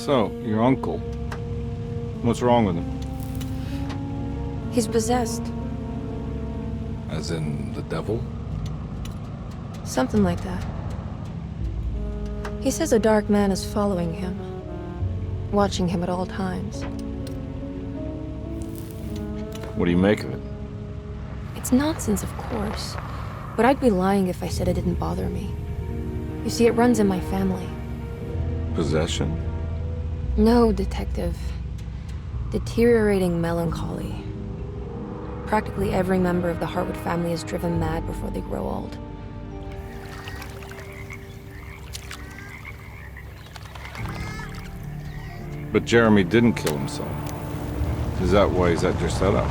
So, your uncle. What's wrong with him? He's possessed. As in the devil? Something like that. He says a dark man is following him, watching him at all times. What do you make of it? It's nonsense, of course, but I'd be lying if I said it didn't bother me. You see, it runs in my family. Possession? No, Detective. Deteriorating melancholy. Practically every member of the Hartwood family is driven mad before they grow old. But Jeremy didn't kill himself. Is that why he's at your setup?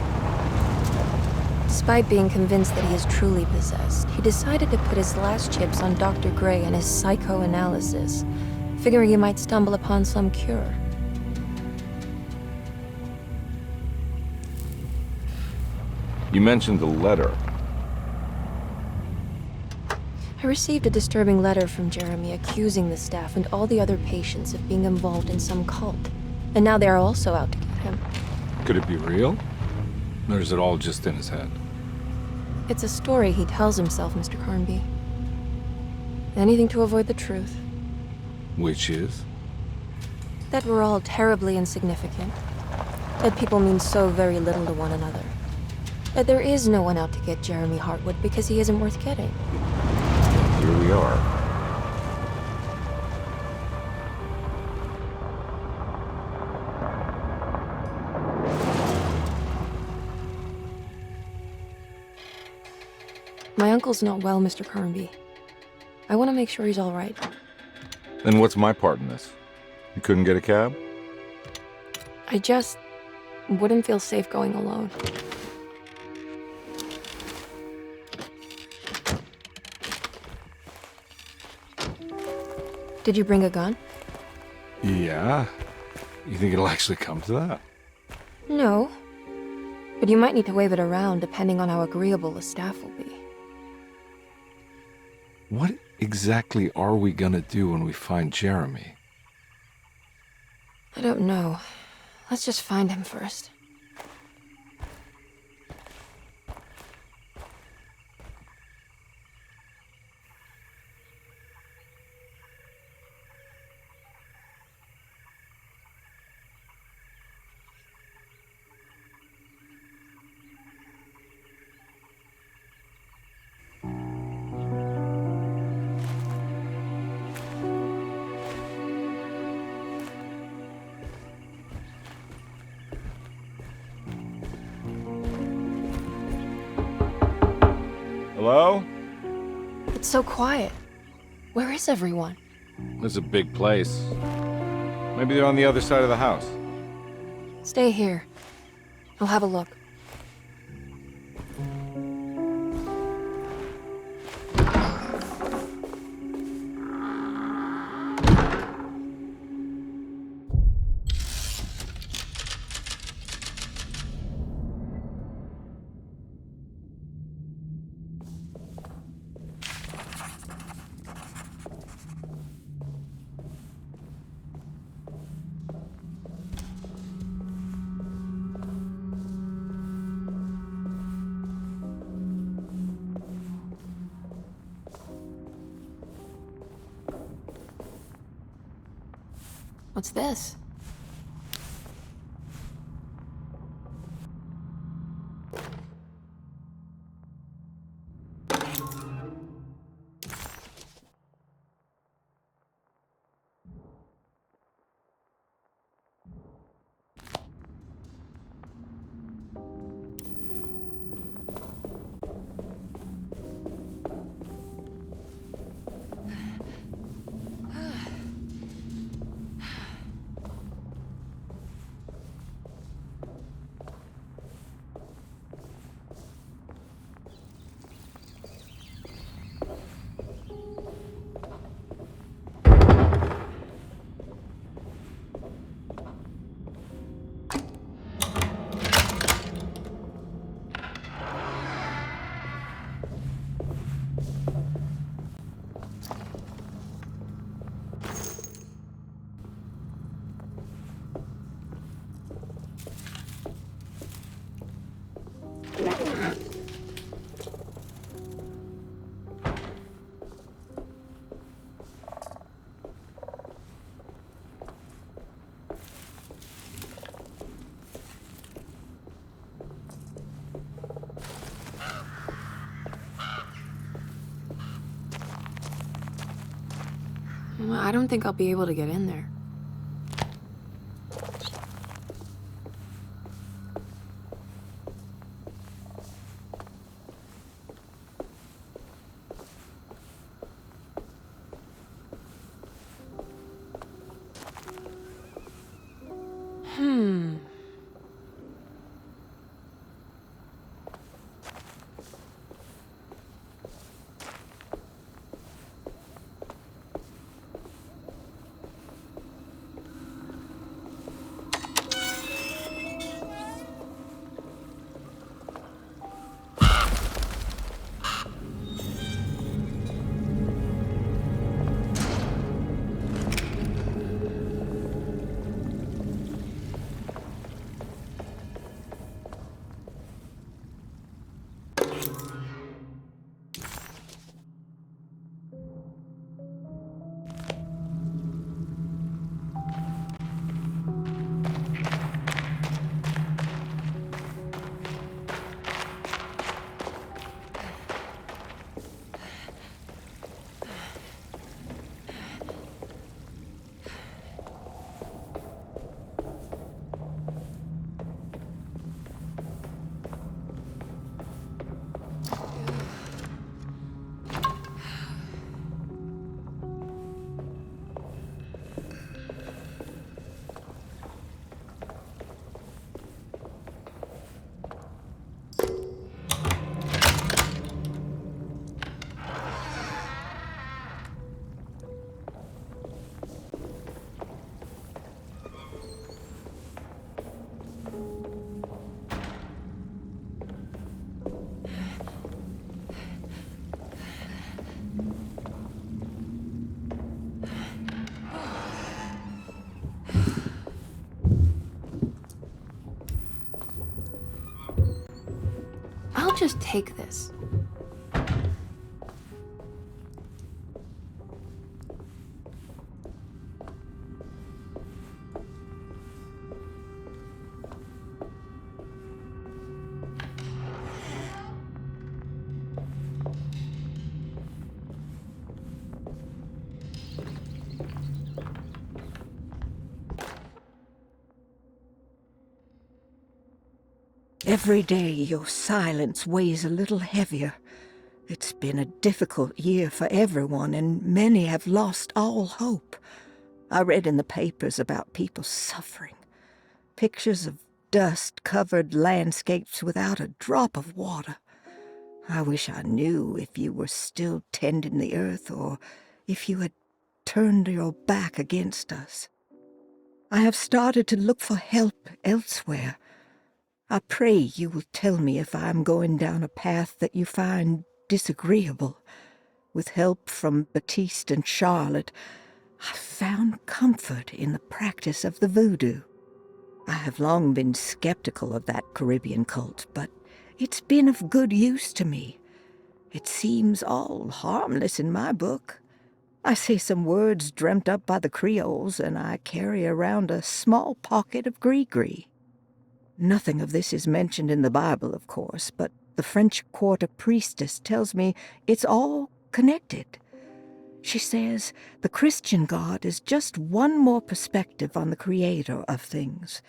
Despite being convinced that he is truly possessed, he decided to put his last chips on Dr. Gray and his psychoanalysis, figuring he might stumble upon some cure. You mentioned the letter. I received a disturbing letter from Jeremy accusing the staff and all the other patients of being involved in some cult. And now they are also out to get him. Could it be real? Or is it all just in his head? It's a story he tells himself, Mr. Carnby. Anything to avoid the truth. Which is? That we're all terribly insignificant. That people mean so very little to one another. That there is no one out to get Jeremy Hartwood because he isn't worth getting. Here we are. My uncle's not well, Mr. Carnby. I want to make sure he's all right. Then what's my part in this? You couldn't get a cab? I just wouldn't feel safe going alone. Did you bring a gun? Yeah. You think it'll actually come to that? No. But you might need to wave it around depending on how agreeable the staff will be. What exactly are we gonna do when we find Jeremy? I don't know. Let's just find him first. Hello? It's so quiet. Where is everyone? This is a big place. Maybe they're on the other side of the house. Stay here. I'll have a look. What's this? I don't think I'll be able to get in there. I'll just take this. Every day your silence weighs a little heavier. It's been a difficult year for everyone, and many have lost all hope. I read in the papers about people suffering. Pictures of dust-covered landscapes without a drop of water. I wish I knew if you were still tending the earth or if you had turned your back against us. I have started to look for help elsewhere. I pray you will tell me if I am going down a path that you find disagreeable. With help from Baptiste and Charlotte, I found comfort in the practice of the voodoo. I have long been skeptical of that Caribbean cult, but it's been of good use to me. It seems all harmless in my book. I say some words dreamt up by the Creoles, and I carry around a small pocket of gree-gree. Nothing of this is mentioned in the Bible, of course, but the French Quarter priestess tells me it's all connected. She says the Christian God is just one more perspective on the creator of things.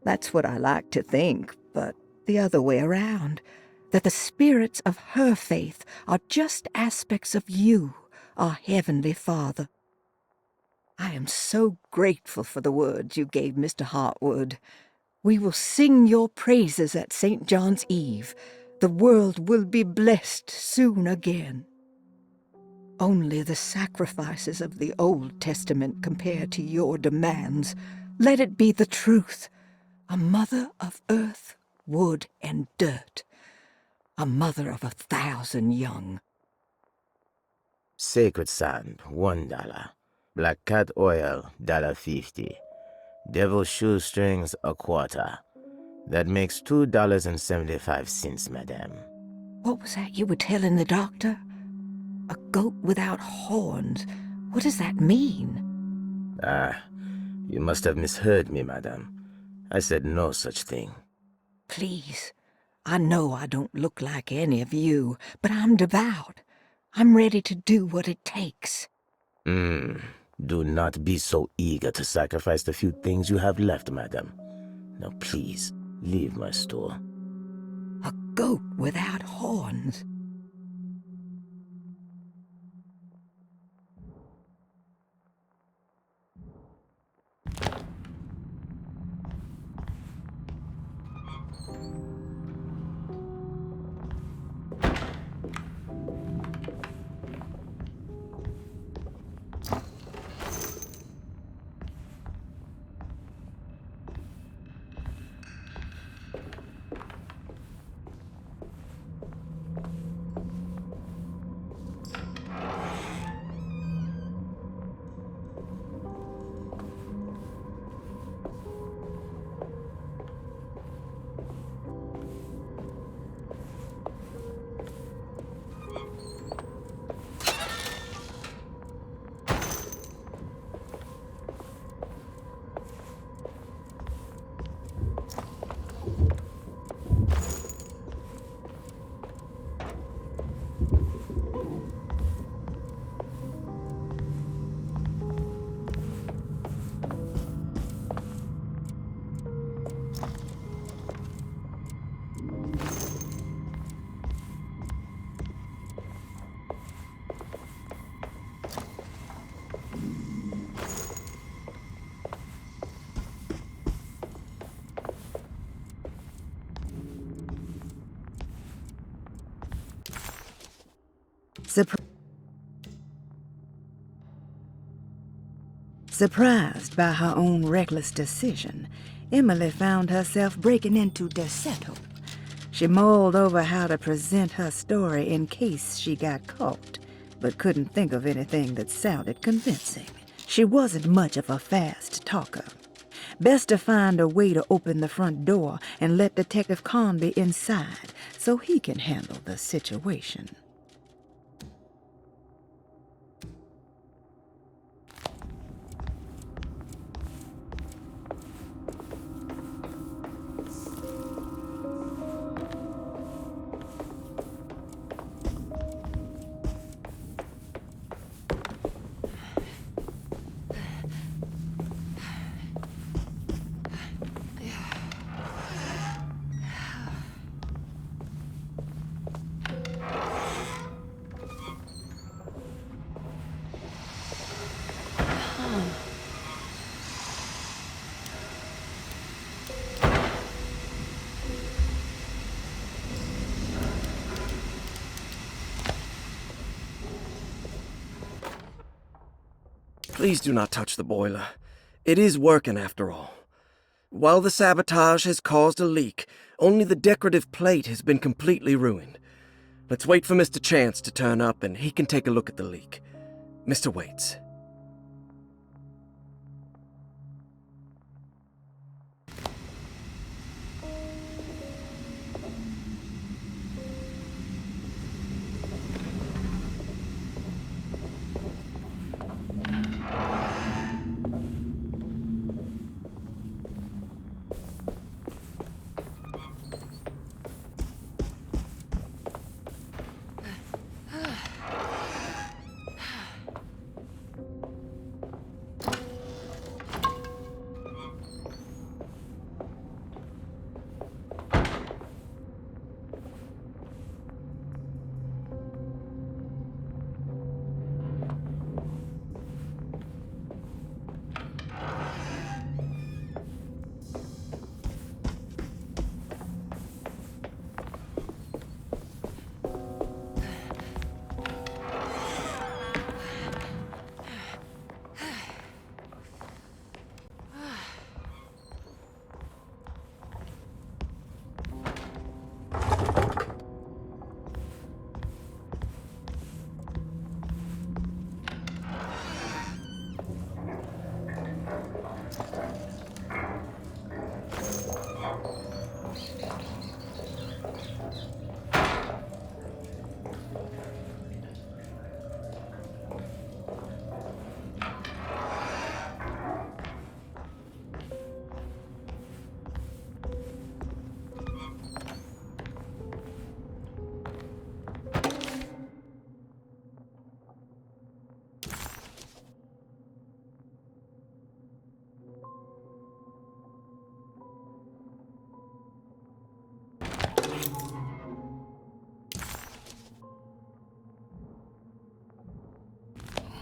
That's what I like to think, but the other way around, that the spirits of her faith are just aspects of you, our Heavenly Father. I am so grateful for the words you gave Mr. Hartwood. We will sing your praises at St. John's Eve. The world will be blessed soon again. Only the sacrifices of the Old Testament compare to your demands. Let it be the truth. A mother of earth, wood, and dirt. A mother of 1,000 young. Sacred sand, $1. Black cat oil, $1.50. Devil shoestrings, a quarter. That makes $2.75, madame. What was that you were telling the doctor? A goat without horns. What does that mean? Ah, you must have misheard me, madame. I said no such thing. Please, I know I don't look like any of you, but I'm devout. I'm ready to do what it takes. Do not be so eager to sacrifice the few things you have left, madam. Now please, leave my store. A goat without horns. Surprised by her own reckless decision, Emily found herself breaking into Dafoe. She mulled over how to present her story in case she got caught, but couldn't think of anything that sounded convincing. She wasn't much of a fast talker. Best to find a way to open the front door and let Detective Conby inside so he can handle the situation. Please do not touch the boiler. It is working after all. While the sabotage has caused a leak, only the decorative plate has been completely ruined. Let's wait for Mr. Chance to turn up and he can take a look at the leak. Mr. Waits.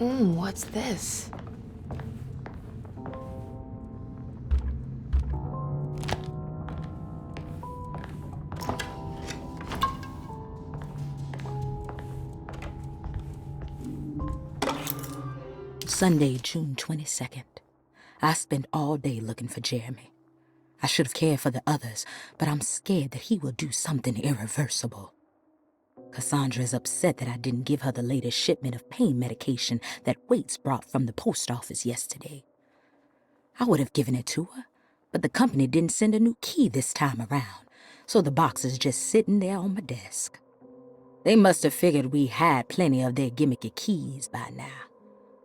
What's this? Sunday, June 22nd. I spent all day looking for Jeremy. I should have cared for the others, but I'm scared that he will do something irreversible. Cassandra is upset that I didn't give her the latest shipment of pain medication that Waits brought from the post office yesterday. I would have given it to her, but the company didn't send a new key this time around, so the box is just sitting there on my desk. They must have figured we had plenty of their gimmicky keys by now.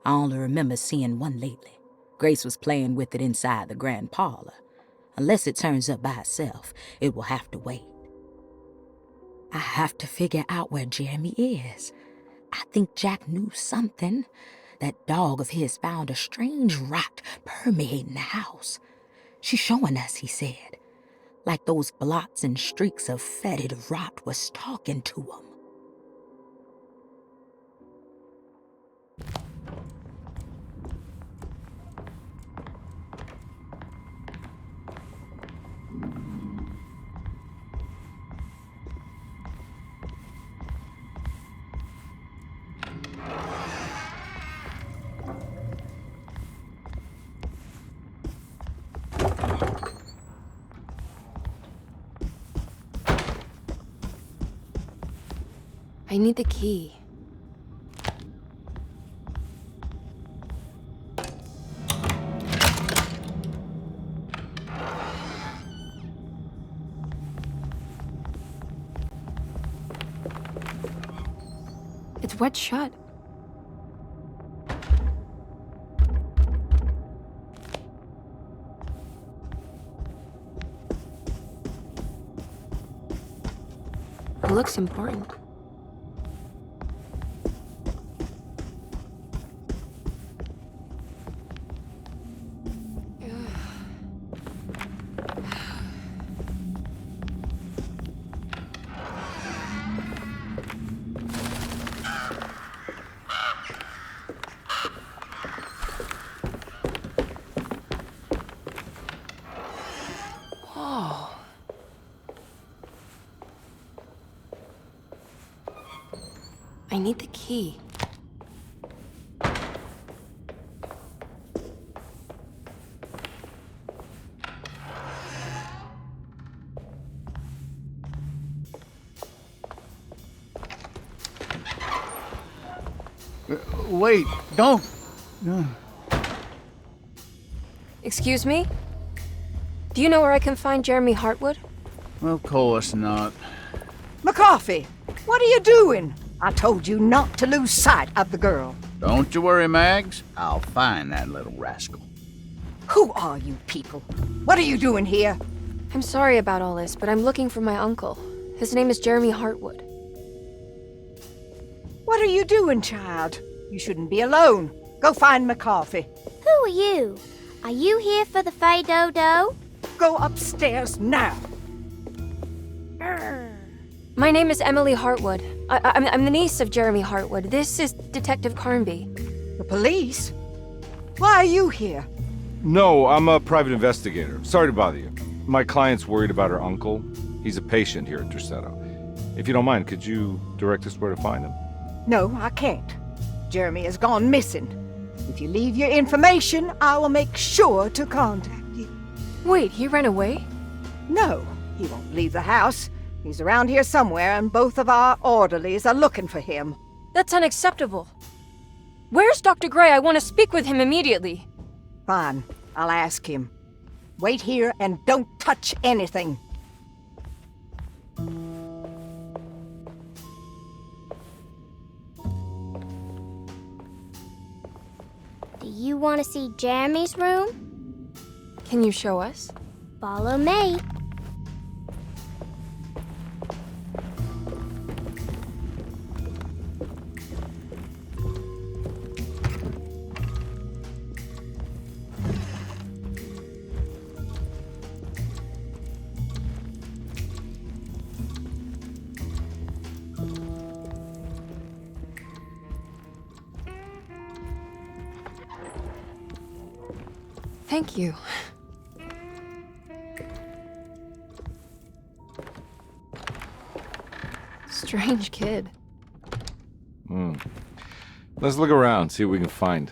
I only remember seeing one lately. Grace was playing with it inside the grand parlor. Unless it turns up by itself, it will have to wait. I have to figure out where Jeremy is. I think Jack knew something. That dog of his found a strange rot permeating the house. She's showing us, he said. Like those blots and streaks of fetid rot was talking to him. I need the key. It's wet shut. It looks important. I need the key. Wait, don't. Excuse me? Do you know where I can find Jeremy Hartwood? Of course not. McCarthy, what are you doing? I told you not to lose sight of the girl. Don't you worry, Mags. I'll find that little rascal. Who are you people? What are you doing here? I'm sorry about all this, but I'm looking for my uncle. His name is Jeremy Hartwood. What are you doing, child? You shouldn't be alone. Go find McCarthy. Who are you? Are you here for the Fay Dodo? Go upstairs now. My name is Emily Hartwood. I'm the niece of Jeremy Hartwood. This is Detective Carnby. The police? Why are you here? No, I'm a private investigator. Sorry to bother you. My client's worried about her uncle. He's a patient here at Derceto. If you don't mind, could you direct us where to find him? No, I can't. Jeremy has gone missing. If you leave your information, I will make sure to contact you. Wait, he ran away? No, he won't leave the house. He's around here somewhere, and both of our orderlies are looking for him. That's unacceptable. Where's Dr. Gray? I want to speak with him immediately. Fine, I'll ask him. Wait here and don't touch anything. Do you want to see Jeremy's room? Can you show us? Follow me. Thank you. Strange kid. Let's look around, see what we can find.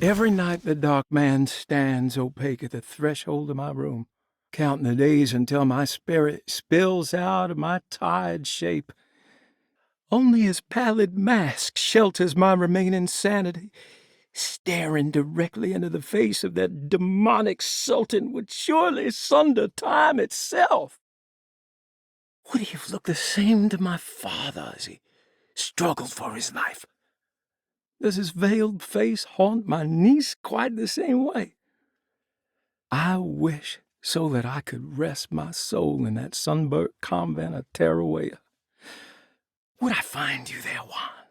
Every night the dark man stands opaque at the threshold of my room, counting the days until my spirit spills out of my tired shape. Only his pallid mask shelters my remaining sanity. Staring directly into the face of that demonic sultan would surely sunder time itself. Would he have looked the same to my father as he struggled for his life? Does his veiled face haunt my niece quite the same way? I wish so that I could rest my soul in that sunburnt convent of Teruel. Would I find you there, Juan?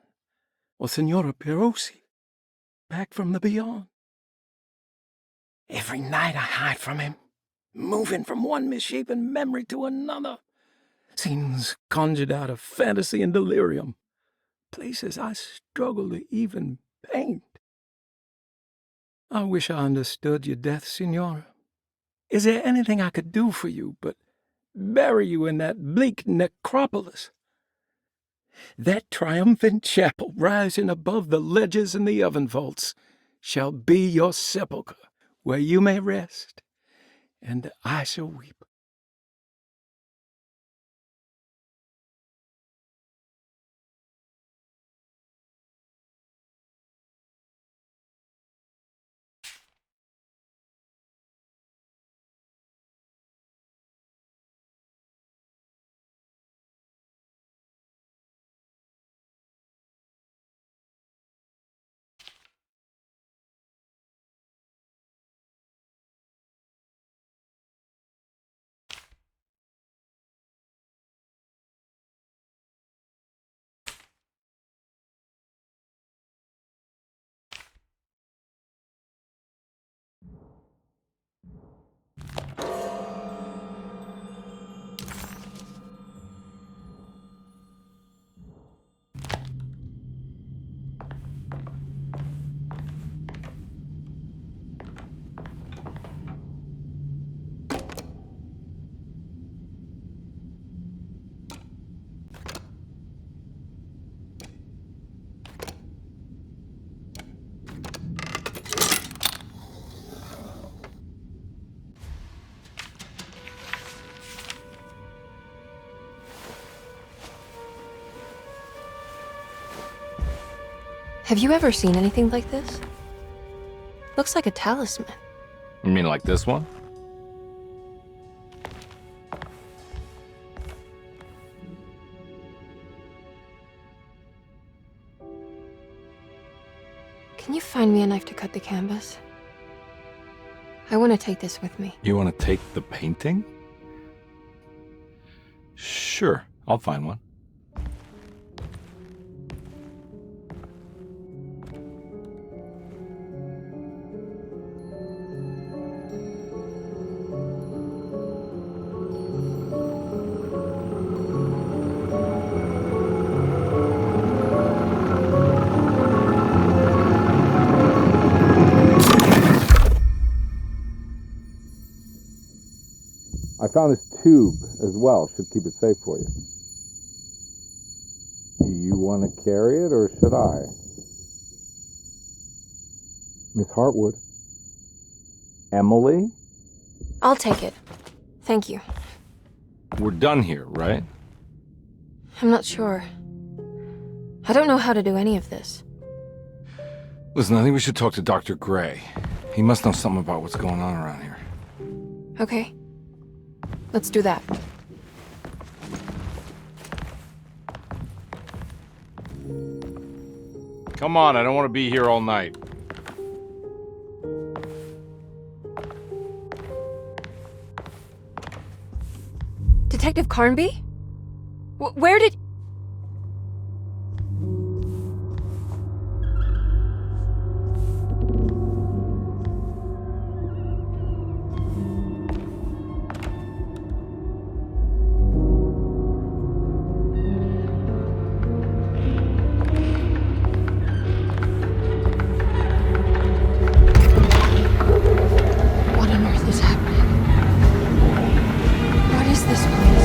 Or Senora Perosi, back from the beyond? Every night I hide from him, moving from one misshapen memory to another. Scenes conjured out of fantasy and delirium. Places I struggle to even paint. I wish I understood your death, Senora. Is there anything I could do for you but bury you in that bleak necropolis? That triumphant chapel rising above the ledges and the oven vaults shall be your sepulchre, where you may rest, and I shall weep. Have you ever seen anything like this? Looks like a talisman. You mean like this one? Can you find me a knife to cut the canvas? I want to take this with me. You want to take the painting? Sure, I'll find one. I found this tube as well. Should keep it safe for you. Do you want to carry it or should I? Miss Hartwood? Emily? I'll take it. Thank you. We're done here, right? I'm not sure. I don't know how to do any of this. Listen, I think we should talk to Dr. Gray. He must know something about what's going on around here. Okay. Let's do that. Come on, I don't want to be here all night. Detective Carnby? Where did... What on earth is happening? What is this place?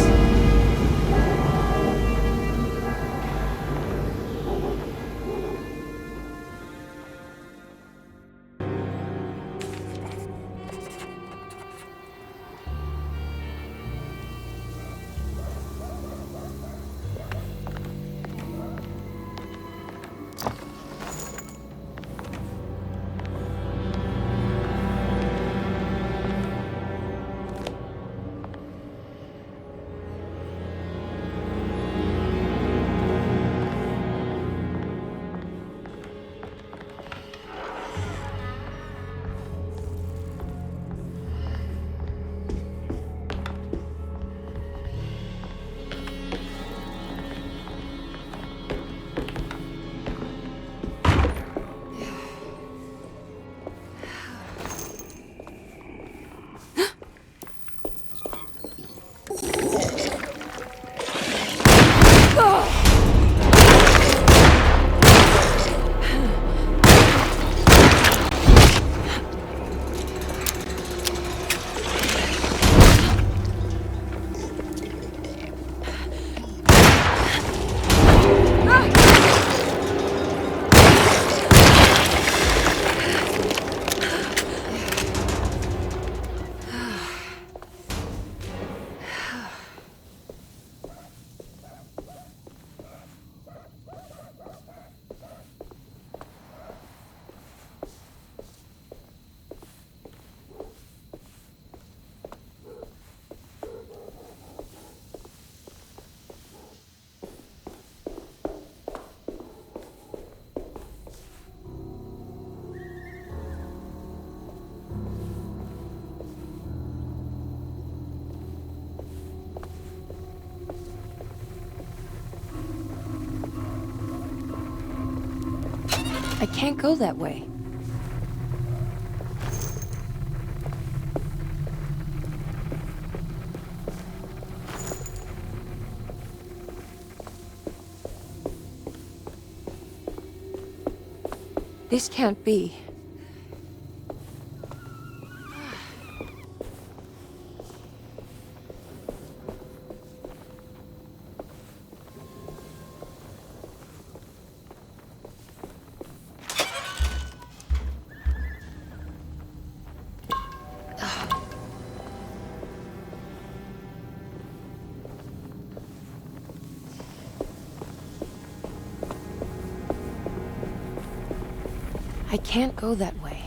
I can't go that way. This can't be. I can't go that way.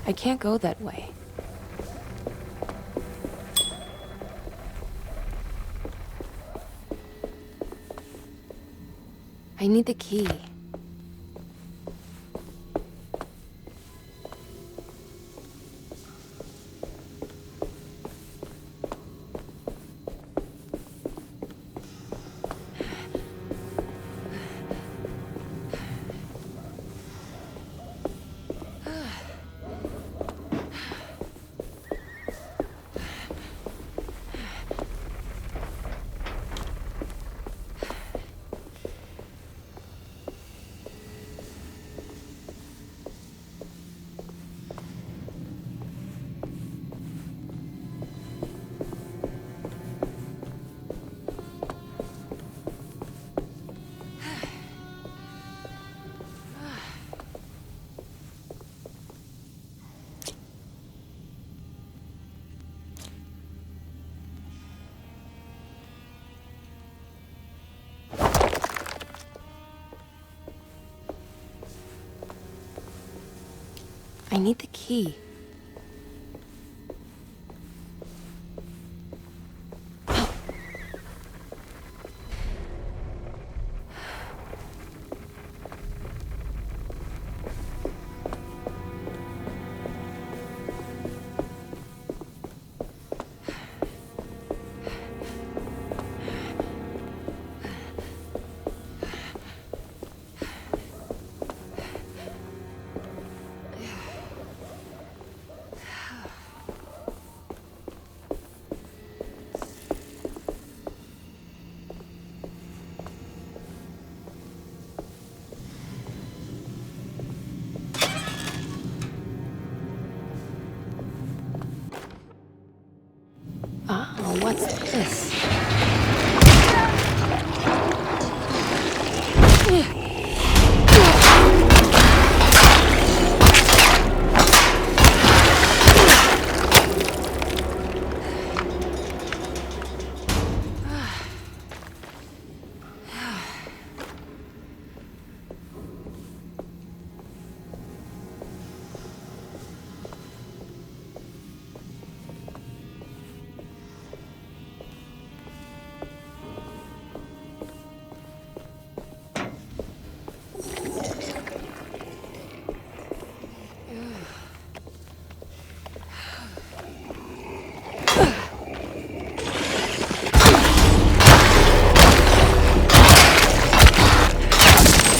I can't go that way. I need the key. I need the key. Oh, what's this?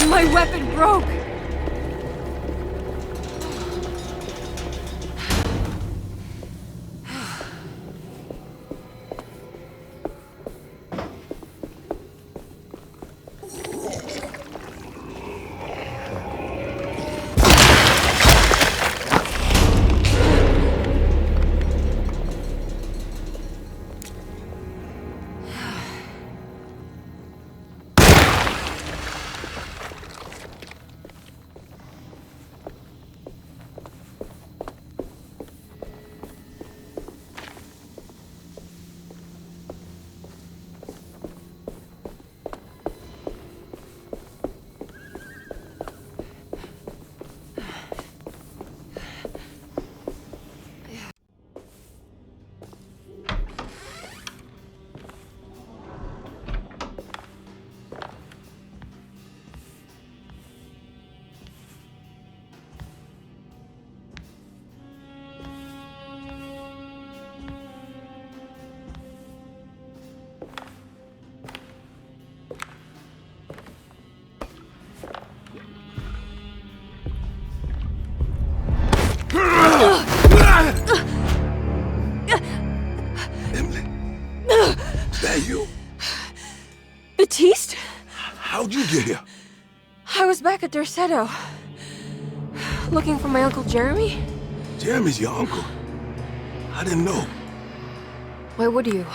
My weapon broke! You? Batiste? How'd you get here? I was back at Derceto. Looking for my Uncle Jeremy? Jeremy's your uncle. I didn't know. Why would you?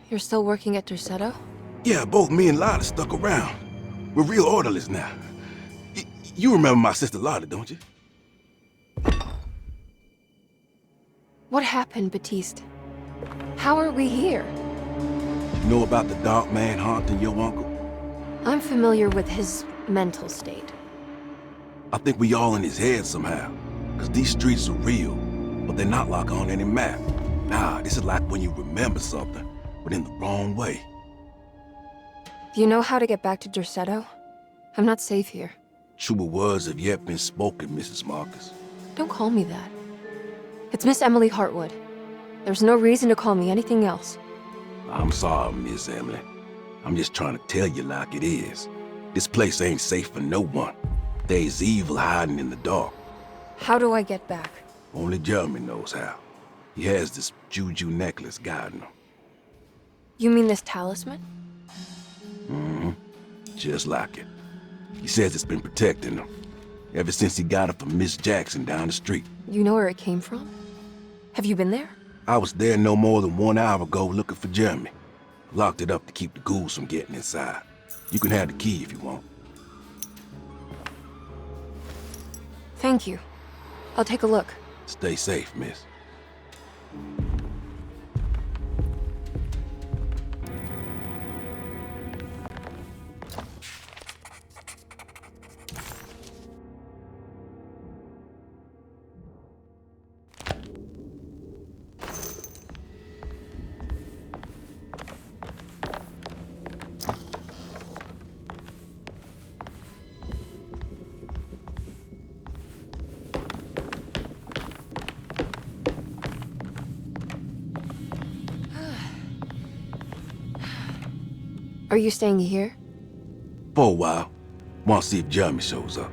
You're still working at Derceto? Yeah, both me and Lotta stuck around. We're real orderlies now. You remember my sister Lotta, don't you? What happened, Batiste? How are we here? You know about the dark man haunting your uncle? I'm familiar with his mental state. I think we all in his head somehow. Cause these streets are real, but they're not like on any map. Nah, this is like when you remember something, but in the wrong way. Do you know how to get back to Derceto? I'm not safe here. Truer words have yet been spoken, Mrs. Marcus. Don't call me that. It's Miss Emily Hartwood. There's no reason to call me anything else. I'm sorry, Miss Emily. I'm just trying to tell you like it is. This place ain't safe for no one. There's evil hiding in the dark. How do I get back? Only Jeremy knows how. He has this juju necklace guiding him. You mean this talisman? Mm-hmm. Just like it. He says it's been protecting him ever since he got it from Miss Jackson down the street. You know where it came from? Have you been there? I was there no more than 1 hour ago looking for Jeremy. Locked it up to keep the ghouls from getting inside. You can have the key if you want. Thank you. I'll take a look. Stay safe, miss. Are you staying here? For a while. Want to see if Jeremy shows up.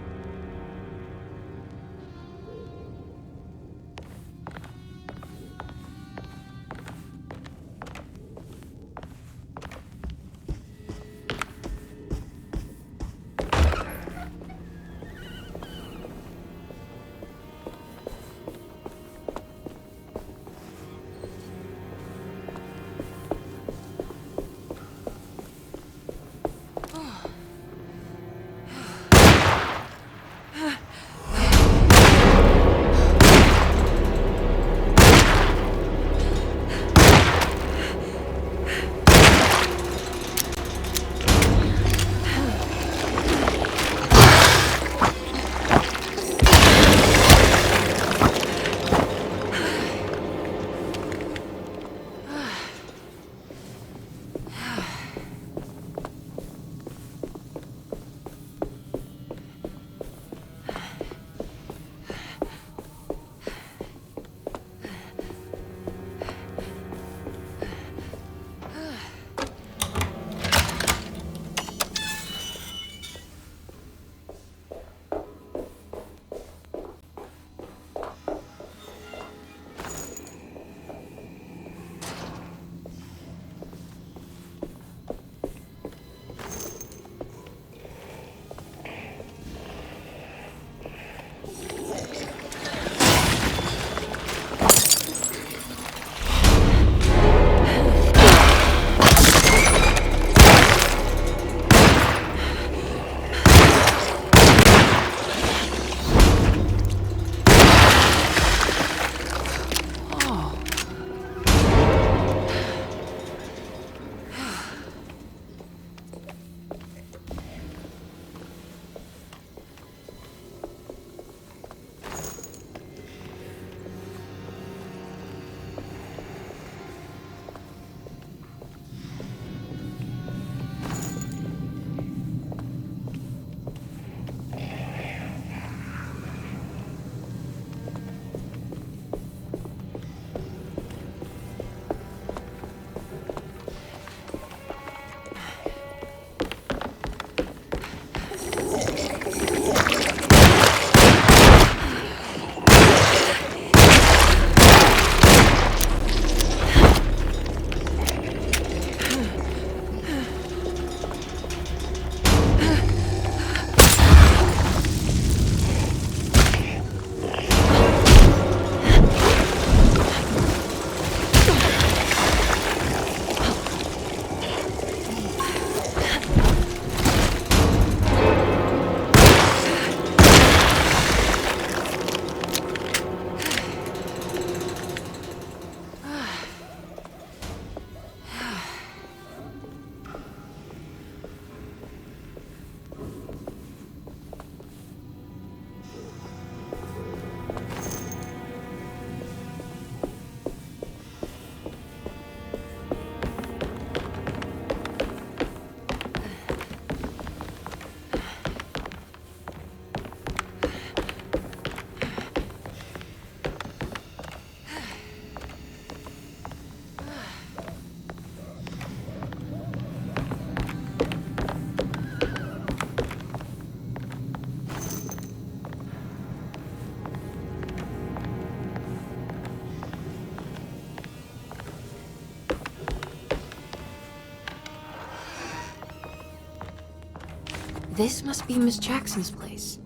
This must be Miss Jackson's place.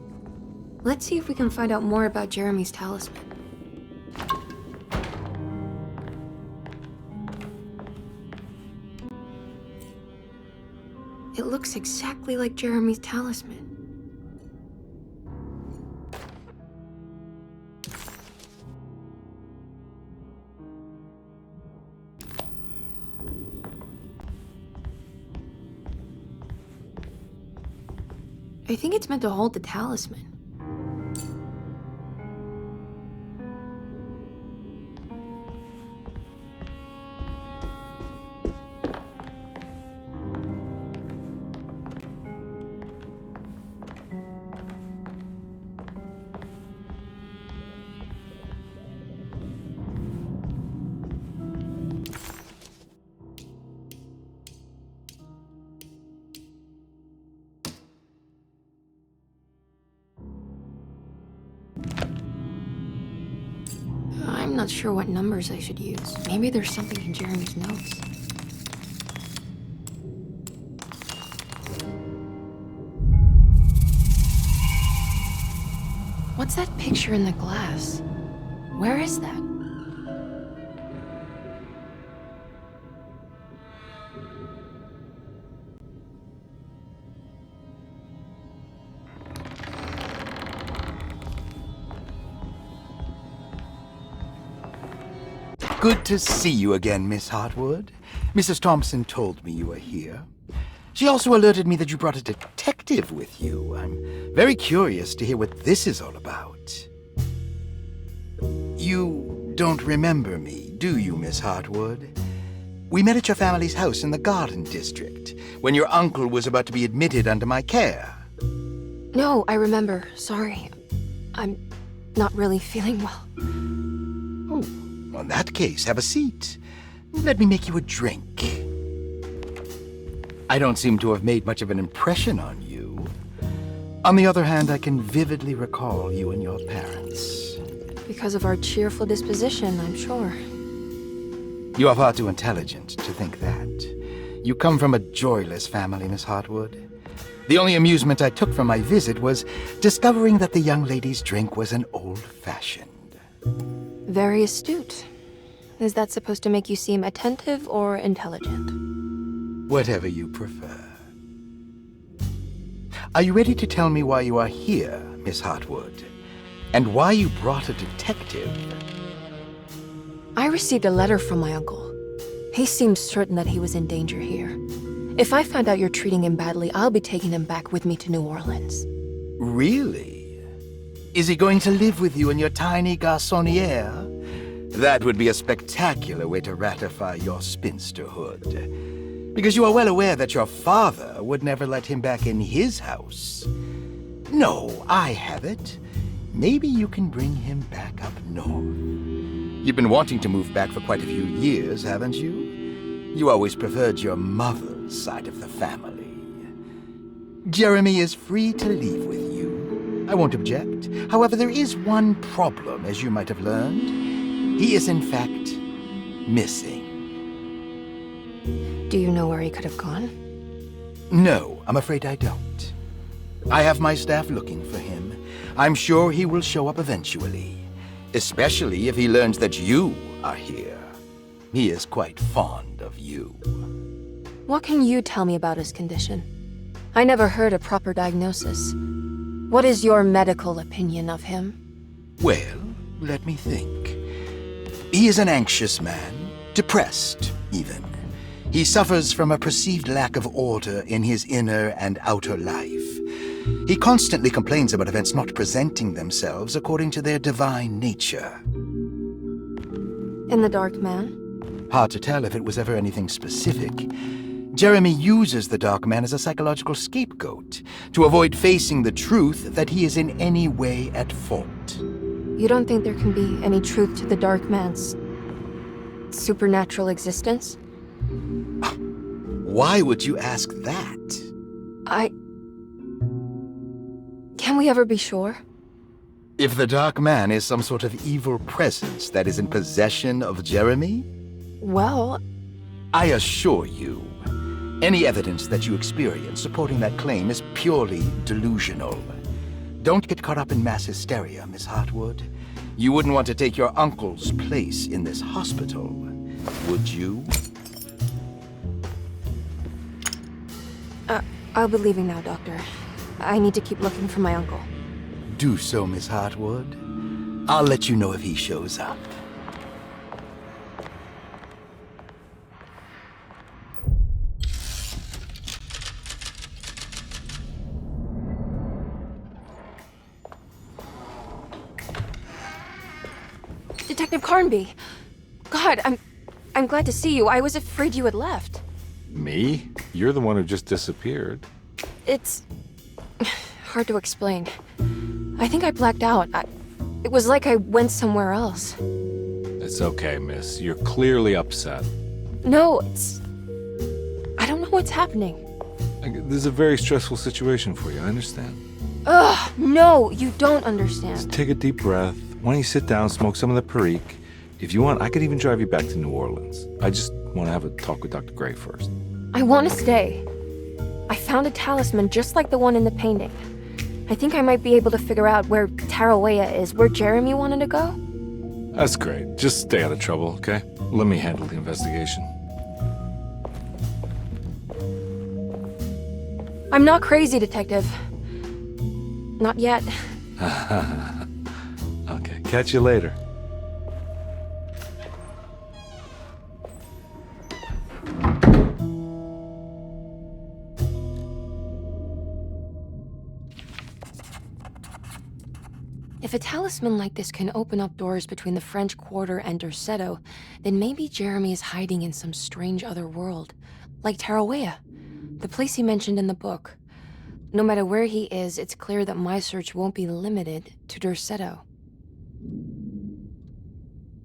Let's see if we can find out more about Jeremy's talisman. It looks exactly like Jeremy's talisman. I think it's meant to hold the talisman. not sure what numbers I should use. Maybe there's something in Jeremy's notes. What's that picture in the glass? Where is that? Good to see you again, Miss Hartwood. Mrs. Thompson told me you were here. She also alerted me that you brought a detective with you. I'm very curious to hear what this is all about. You don't remember me, do you, Miss Hartwood? We met at your family's house in the Garden District, when your uncle was about to be admitted under my care. No, I remember. Sorry. I'm not really feeling well. Oh, in that case, have a seat. Let me make you a drink. I don't seem to have made much of an impression on you. On the other hand, I can vividly recall you and your parents. Because of our cheerful disposition, I'm sure. You are far too intelligent to think that. You come from a joyless family, Miss Hartwood. The only amusement I took from my visit was discovering that the young lady's drink was an old-fashioned. Very astute. Is that supposed to make you seem attentive or intelligent? Whatever you prefer. Are you ready to tell me why you are here, Miss Hartwood? And why you brought a detective? I received a letter from my uncle. He seemed certain that he was in danger here. If I find out you're treating him badly, I'll be taking him back with me to New Orleans. Really? Is he going to live with you in your tiny garçonniere? That would be a spectacular way to ratify your spinsterhood. Because you are well aware that your father would never let him back in his house. No, I have it. Maybe you can bring him back up north. You've been wanting to move back for quite a few years, haven't you? You always preferred your mother's side of the family. Jeremy is free to leave with you. I won't object. However, there is one problem, as you might have learned. He is, in fact, missing. Do you know where he could have gone? No, I'm afraid I don't. I have my staff looking for him. I'm sure he will show up eventually, especially if he learns that you are here. He is quite fond of you. What can you tell me about his condition? I never heard a proper diagnosis. What is your medical opinion of him? Well, let me think. He is an anxious man, depressed, even. He suffers from a perceived lack of order in his inner and outer life. He constantly complains about events not presenting themselves according to their divine nature. And the Dark Man? Hard to tell if it was ever anything specific. Jeremy uses the Dark Man as a psychological scapegoat to avoid facing the truth that he is in any way at fault. You don't think there can be any truth to the Dark Man's supernatural existence? Why would you ask that? Can we ever be sure? If the Dark Man is some sort of evil presence that is in possession of Jeremy? Well, I assure you, any evidence that you experience supporting that claim is purely delusional. Don't get caught up in mass hysteria, Miss Hartwood. You wouldn't want to take your uncle's place in this hospital, would you? I'll be leaving now, Doctor. I need to keep looking for my uncle. Do so, Miss Hartwood. I'll let you know if he shows up. Detective Carnby! God, I'm glad to see you. I was afraid you had left. Me? You're the one who just disappeared. It's hard to explain. I think I blacked out. It was like I went somewhere else. It's okay, miss. You're clearly upset. No, I don't know what's happening. This is a very stressful situation for you, I understand. Ugh, no, you don't understand. Just take a deep breath. Why don't you sit down, smoke some of the perique? If you want, I could even drive you back to New Orleans. I just want to have a talk with Dr. Gray first. I want to stay. I found a talisman just like the one in the painting. I think I might be able to figure out where Tarawea is, where Jeremy wanted to go. That's great. Just stay out of trouble, okay? Let me handle the investigation. I'm not crazy, Detective. Not yet. Okay, catch you later. If a talisman like this can open up doors between the French Quarter and Derceto, then maybe Jeremy is hiding in some strange other world, like Tarawea, the place he mentioned in the book. No matter where he is, it's clear that my search won't be limited to Derceto.